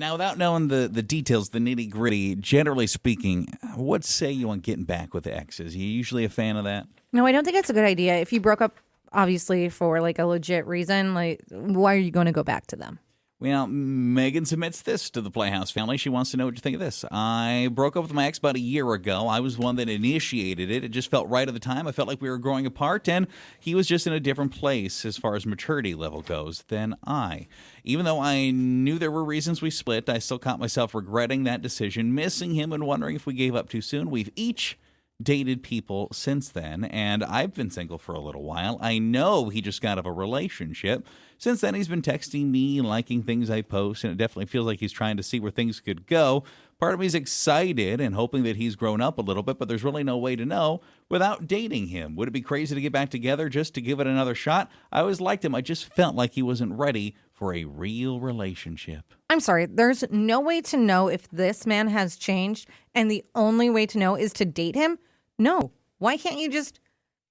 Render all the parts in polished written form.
Now, without knowing the details, the nitty gritty, generally speaking, what say you on getting back with exes? You usually a fan of that? No, I don't think it's a good idea. If you broke up, obviously, for like a legit reason, like, why are you going to go back to them? Well, Megan submits this to the Playhouse family. She wants to know what you think of this. I broke up with my ex about a year ago. I was one that initiated it. It just felt right at the time. I felt like we were growing apart, and he was just in a different place as far as maturity level goes than I. Even though I knew there were reasons we split, I still caught myself regretting that decision, missing him, and wondering if we gave up too soon. We've each dated people since then, and I've been single for a little while. I know he just got out of a relationship. Since then, he's been texting me, liking things I post, and it definitely feels like he's trying to see where things could go. Part of me is excited and hoping that he's grown up a little bit, but there's really no way to know without dating him. Would it be crazy to get back together just to give it another shot? I always liked him. I just felt like he wasn't ready for a real relationship. I'm sorry. There's no way to know if this man has changed, and the only way to know is to date him? No. Why can't you just,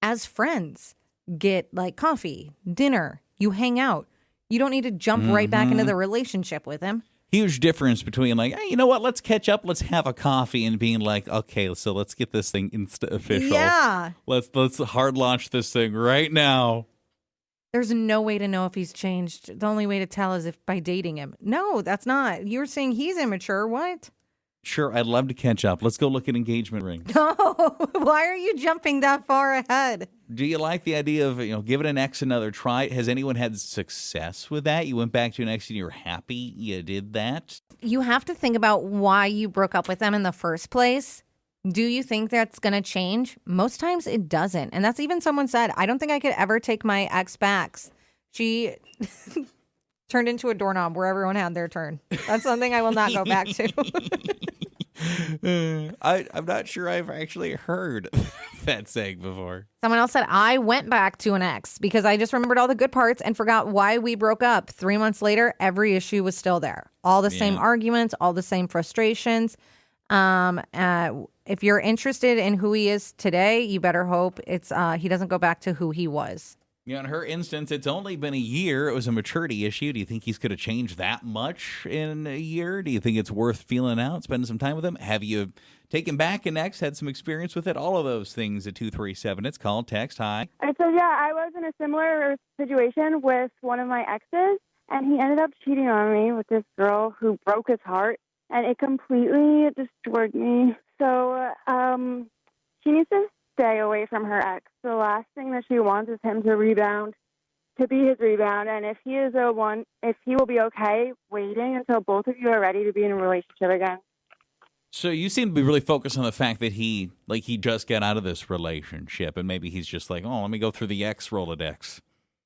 as friends, get like coffee, dinner, you hang out? You don't need to jump right back into the relationship with him. Huge difference between like, hey, you know what, let's catch up, let's have a coffee, and being like, okay, so let's get this thing insta official. Yeah. Let's hard launch this thing right now. There's no way to know if he's changed. The only way to tell is if by dating him. No, that's not. You're saying he's immature. What? Sure, I'd love to catch up. Let's go look at engagement rings. No. Why are you jumping that far ahead? Do you like the idea of, giving an ex another try? Has anyone had success with that? You went back to an ex and you're happy you did that? You have to think about why you broke up with them in the first place. Do you think that's going to change? Most times it doesn't. And that's even someone said, I don't think I could ever take my ex back. She turned into a doorknob where everyone had their turn. That's something I will not go back to. I'm not sure I've actually heard that saying before. Someone else said, I went back to an ex because I just remembered all the good parts and forgot why we broke up. 3 months later, every issue was still there. All the same arguments, all the same frustrations. If you're interested in who he is today, you better hope it's he doesn't go back to who he was. In her instance, it's only been a year. It was a maturity issue. Do you think he's going to change that much in a year? Do you think it's worth feeling out, spending some time with him? Have you taken back an ex, had some experience with it? All of those things at 237. It's called Text. Hi. And so, I was in a similar situation with one of my exes, and he ended up cheating on me with this girl who broke his heart, and it completely destroyed me. So, she needs to stay away from her ex. The last thing that she wants is him to rebound, to be his rebound. And if he will be okay waiting until both of you are ready to be in a relationship again. So you seem to be really focused on the fact that he just got out of this relationship, and maybe he's just like, oh, let me go through the ex Rolodex.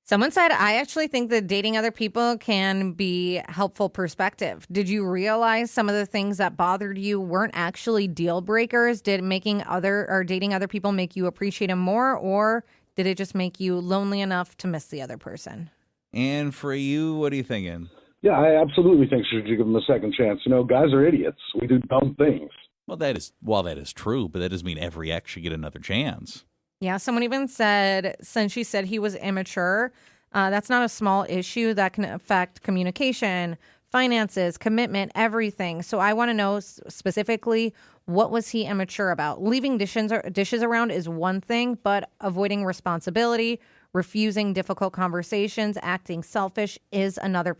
Someone said, I actually think that dating other people can be helpful perspective. Did you realize some of the things that bothered you weren't actually deal breakers? Did dating other people make you appreciate them more, or did it just make you lonely enough to miss the other person? And for you, what are you thinking? Yeah, I absolutely think you should give them a second chance. Guys are idiots. We do dumb things. Well, that is true, but that doesn't mean every ex should get another chance. Yeah, someone even said, since she said he was immature, that's not a small issue that can affect communication, finances, commitment, everything. So I want to know specifically, what was he immature about? Leaving dishes around is one thing, but avoiding responsibility, refusing difficult conversations, acting selfish is another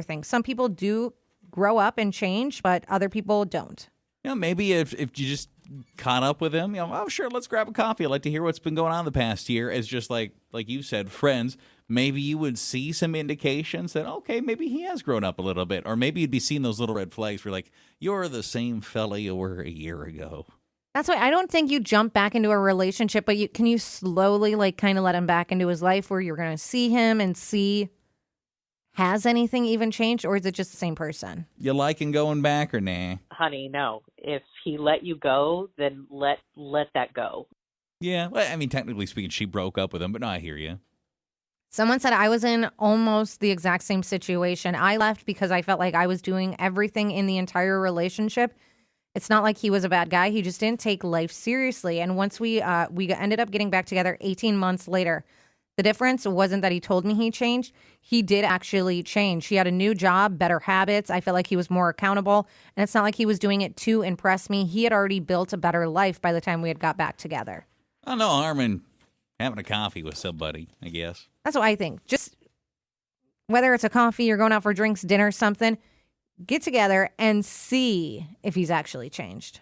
thing. Some people do grow up and change, but other people don't. Maybe if you just caught up with him, oh, sure, let's grab a coffee. I'd like to hear what's been going on the past year as just like you said, friends. Maybe you would see some indications that, okay, maybe he has grown up a little bit. Or maybe you'd be seeing those little red flags where like, you're the same fella you were a year ago. That's why I don't think you jump back into a relationship, but can you slowly kind of let him back into his life where you're going to see him and see, has anything even changed, or is it just the same person? You liking going back or nah? Honey, no. If he let you go, then let that go. Yeah, well, I mean, technically speaking, she broke up with him, but no, I hear you. Someone said I was in almost the exact same situation. I left because I felt like I was doing everything in the entire relationship. It's not like he was a bad guy. He just didn't take life seriously. And once we ended up getting back together 18 months later, The difference wasn't that he told me he changed. He did actually change. He had a new job, better habits. I felt like he was more accountable. And it's not like he was doing it to impress me. He had already built a better life by the time we had got back together. I don't know, Harmon, having a coffee with somebody, I guess. That's what I think. Just whether it's a coffee or going out for drinks, dinner, something, get together and see if he's actually changed.